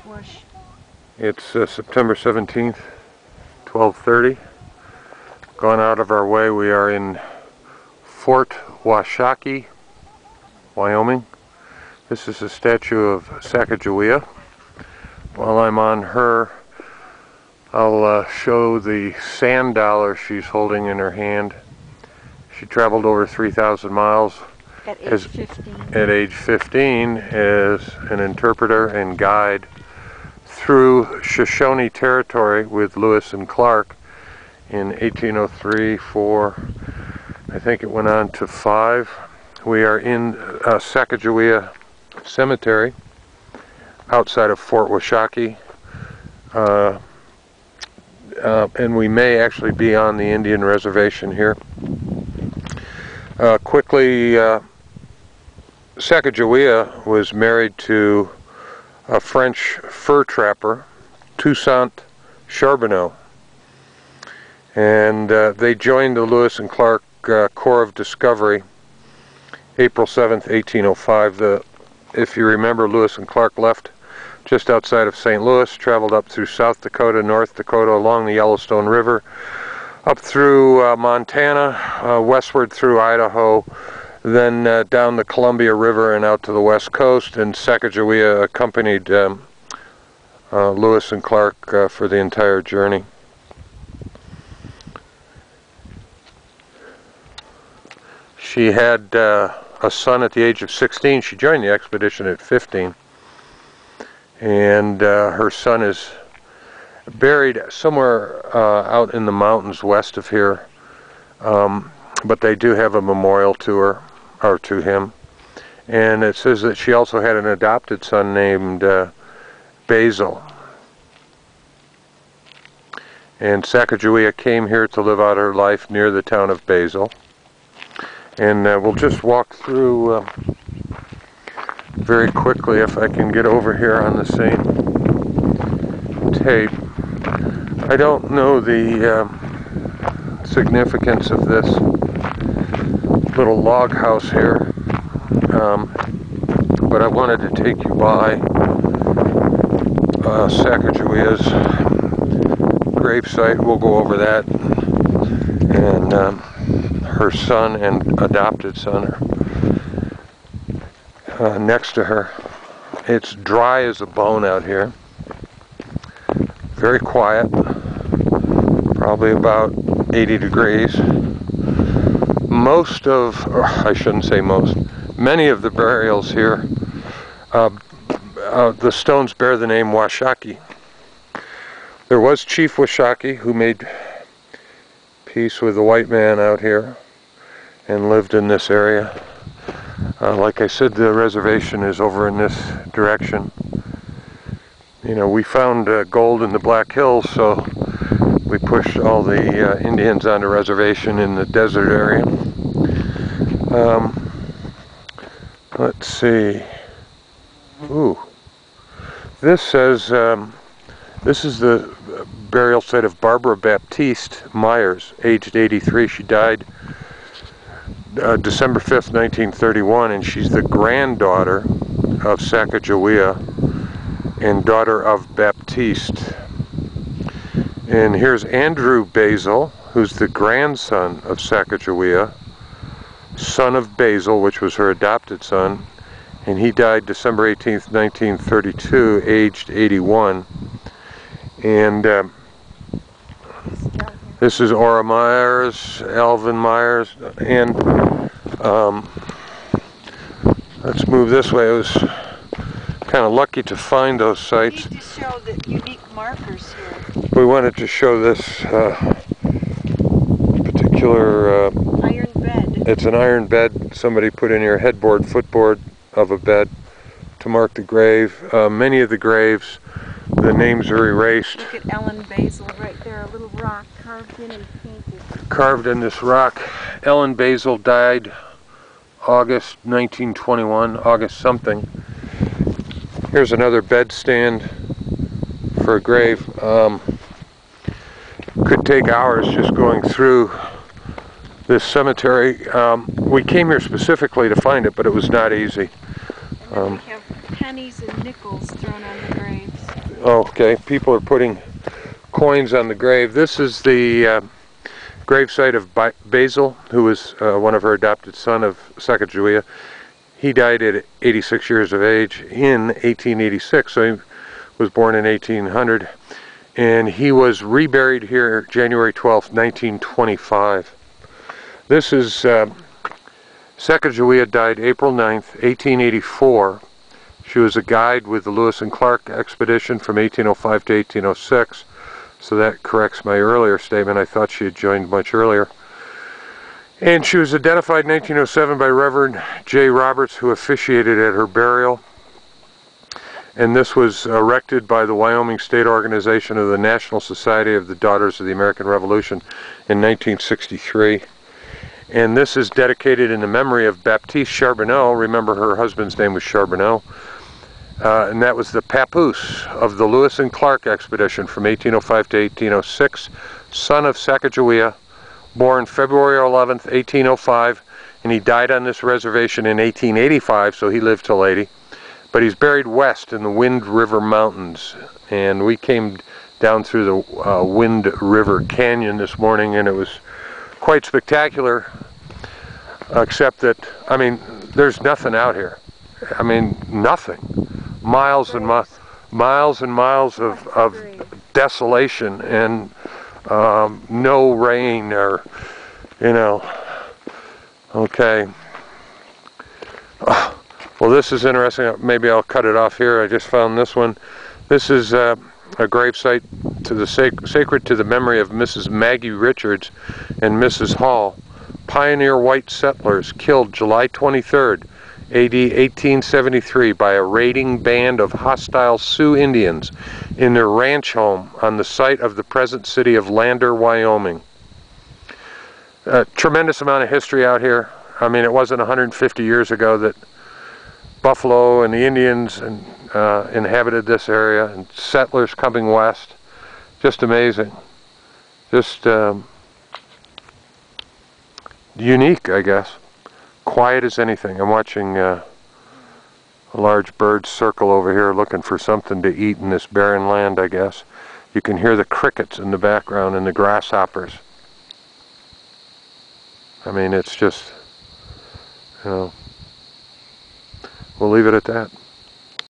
Wash. It's September 17th, 12:30. Gone out of our way, we are in Fort Washakie, Wyoming. This is a statue of Sacajawea. While I'm on her, I'll show the sand dollar she's holding in her hand. She traveled over 3,000 miles At age 15. At age 15 as an interpreter and guide through Shoshone territory with Lewis and Clark in 1803, 4, I think it went on to 5. We are in Sacajawea Cemetery outside of Fort Washakie, and we may actually be on the Indian reservation here. Quickly, Sacajawea was married to a French fur trapper, Toussaint Charbonneau, and they joined the Lewis and Clark Corps of Discovery April 7th, 1805. If you remember, Lewis and Clark left just outside of St. Louis, traveled up through South Dakota, North Dakota, along the Yellowstone River, up through Montana, westward through Idaho, then down the Columbia River and out to the west coast, and Sacajawea accompanied Lewis and Clark for the entire journey. She had a son at the age of 16. She joined the expedition at 15, and her son is buried somewhere out in the mountains west of here, but they do have a memorial to her, or to him, and it says that she also had an adopted son named Basil. And Sacajawea came here to live out her life near the town of Basil. And we'll just walk through very quickly, if I can get over here on the same tape. I don't know the significance of this little log house here, but I wanted to take you by Sacagawea's gravesite. We'll go over that, and her son and adopted son are next to her. It's dry as a bone out here, very quiet, probably about 80 degrees. Most of, or I shouldn't say most, many of the burials here, the stones bear the name Washakie. There was Chief Washakie who made peace with the white man out here and lived in this area. Like I said, the reservation is over in this direction. You know, we found gold in the Black Hills, so we pushed all the Indians on the reservation in the desert area. Let's see. Ooh. This says, this is the burial site of Barbara Baptiste Myers, aged 83. She died December 5th, 1931, and she's the granddaughter of Sacajawea and daughter of Baptiste. And here's Andrew Basil, who's the grandson of Sacajawea, son of Basil, which was her adopted son, and he died December 18th, 1932, aged 81. And this is Ora Myers, Alvin Myers, and let's move this way. I was kind of lucky to find those sites. We need to show the unique markers here. We wanted to show this particular iron bed. It's an iron bed somebody put in your headboard, footboard of a bed to mark the grave. Many of the graves, the names are erased. Look at Ellen Basil right there, a little rock carved in and painted. Carved in this rock. Ellen Basil died August 1921, August something. Here's another bed stand for a grave. Could take hours just going through this cemetery. We came here specifically to find it, but it was not easy. And then we have pennies and nickels thrown on the graves. Okay, people are putting coins on the grave. This is the gravesite of Basil, who was one of her adopted son of Sacajawea. He died at 86 years of age in 1886, so he was born in 1800, and he was reburied here January 12th, 1925. This is Sacajawea died April 9th, 1884. She was a guide with the Lewis and Clark expedition from 1805 to 1806, so that corrects my earlier statement. I thought she had joined much earlier. And she was identified in 1907 by Reverend J. Roberts, who officiated at her burial. And this was erected by the Wyoming State Organization of the National Society of the Daughters of the American Revolution in 1963. And this is dedicated in the memory of Baptiste Charbonneau. Remember, her husband's name was Charbonneau. And that was the papoose of the Lewis and Clark expedition from 1805 to 1806, son of Sacajawea, born February 11th, 1805, and he died on this reservation in 1885, so he lived till 80. But he's buried west in the Wind River Mountains, and we came down through the Wind River Canyon this morning, and it was quite spectacular, except that, I mean, there's nothing out here. I mean, nothing. Miles and miles of desolation and no rain, or, you know. Okay. Well, this is interesting. Maybe I'll cut it off here. I just found this one. This is a gravesite to the sacred to the memory of Mrs. Maggie Richards and Mrs. Hall, pioneer white settlers killed July 23rd, AD 1873 by a raiding band of hostile Sioux Indians in their ranch home on the site of the present city of Lander, Wyoming. A tremendous amount of history out here. I mean, it wasn't 150 years ago that buffalo and the Indians inhabited this area, and settlers coming west. Just amazing. Just unique, I guess. Quiet as anything. I'm watching a large bird circle over here looking for something to eat in this barren land, I guess. You can hear the crickets in the background and the grasshoppers. I mean, it's just, you know, we'll leave it at that.